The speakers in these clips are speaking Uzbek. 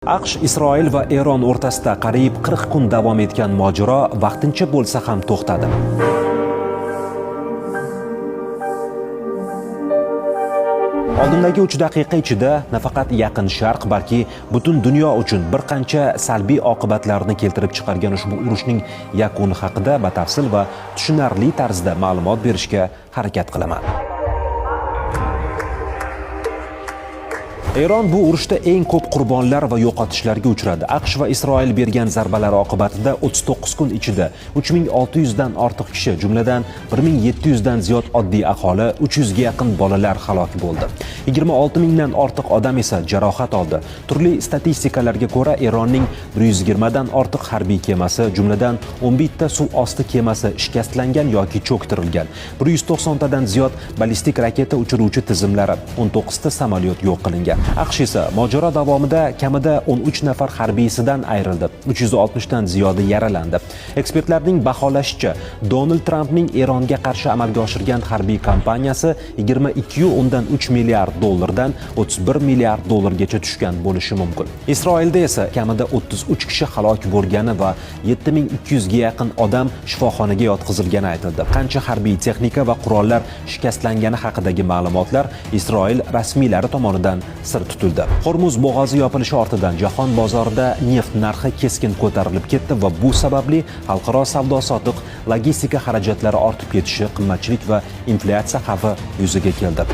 AQSh, Isroil va Eron o'rtasida qariyb 40 kun davom etgan mojaro vaqtincha bo'lsa ham to'xtadi. Oldindagi 3 daqiqa ichida nafaqat Yaqin Sharq, balki butun dunyo uchun bir qancha salbiy oqibatlarni keltirib chiqargan ushbu urushning yakuni haqida batafsil va tushunarli tarzda ma'lumot berishga harakat qilaman. Eron bu urushda eng ko'p qurbonlar va yo'qotishlarga uchradi. AQSh va Isroil bergan zarbalar oqibatida 39 kun ichida 3600 dan ortiq kishi, jumladan 1700 dan ziyod oddiy aholi, 300 ga yaqin bolalar halok bo'ldi. 26 mingdan ortiq odam esa jarohat oldi. Turli statistikalarga ko'ra, Eronning 120 dan ortiq harbiy kemasi, jumladan 11 ta suv osti kemasi shikastlangan yoki cho'ktirilgan. 190 tadan ziyod ballistik raketa uchiruvchi tizimlari, 19 ta samolyot yo'q qilingan. AQSh esa mojaro davomida kamida 13 nafar harbiysidan ayrildi, 360 dan ziyodi yaralandi. Ekspertlarning baholashicha, Donald Trampning Eronga qarshi amalga oshirgan harbiy kampaniyasi 22,3 milliard dollardan 31 milliard dollargacha tushgan bo'lishi mumkin. Isroilda esa kamida 33 kishi halok bo'lgani va 7200 ga yaqin odam shifoxonaga yotqizilgani aytildi. Qancha harbiy texnika va qurollar shikastlangani haqidagi ma'lumotlar Isroil rasmiylari tomonidan sir tutildi. Hormuz bo'g'ozi yopilishi ortidan jahon bozorida neft narxi keskin ko'tarilib ketdi va bu sababli xalqaro savdo-sotiq, logistika xarajatlari ortib ketishi, qimmatchilik va inflyatsiya xavfi yuzaga keldi.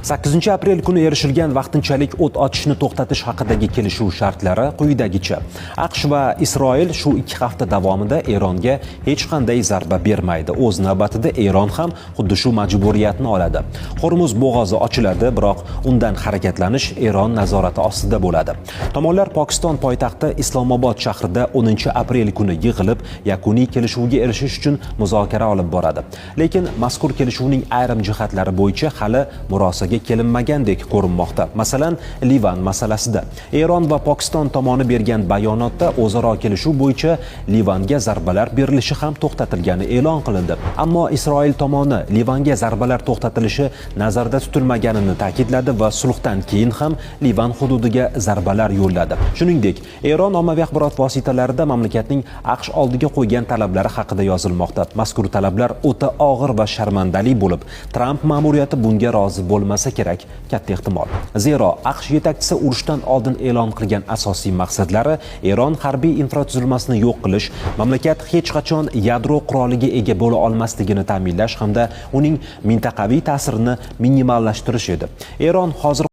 8 aprel kuni erishilgan vaqtinchalik o't ochishni to'xtatish haqidagi kelishuv shartlari quyidagicha. AQSh va Isroil shu 2 hafta davomida Eronga hech qanday zarba bermaydi. O'z navbatida Eron ham xuddi shu majburiyatni oladi. Hormuz bo'g'ozi ochiladi, biroq undan harakatlanish Eron nazorati ostida bo'ladi. Tomonlar Pokiston poytaxti Islomobod shahrida 10 aprel kuni yig'ilib, yakuniy kelishuvga erishish uchun muzokara olib boradi. Lekin mazkur kelishuvning ayrim jihatlari bo'yicha hali murosaga kelinmagandek ko'rinmoqda. Masalan, Livan masalasida Eron va Pokiston tomoni bergan bayonotda o'zaro kelishuv bo'yicha Livanga zarbalar berilishi ham to'xtatilgani e'lon qilindi. Ammo Isroil tomoni Livanga zarbalar to'xtatilishi nazarda tutilmaganini ta'kidladi va sulhdan keyin ham Livan hududiga zarbalar yo'lladi. Shuningdek, Eron ommaviy axborot vositalarida mamlakatning AQSh oldiga qo'ygan talablari haqida yozilmoqda. Mazkur talablar o'ta og'ir va sharmandali bo'lib, Tramp ma'muriyati bunga rozi bo'lmasa kerak, katta ehtimol. Zero AQSh yetakchisi urushdan oldin e'lon qilgan asosiy maqsadlari Eron harbiy infratuzilmasini yo'q qilish, mamlakat hech qachon yadro quroliga ega bo'la olmasligini ta'minlash hamda uning mintaqaviy ta'sirini minimallashtirish edi. Eron hozir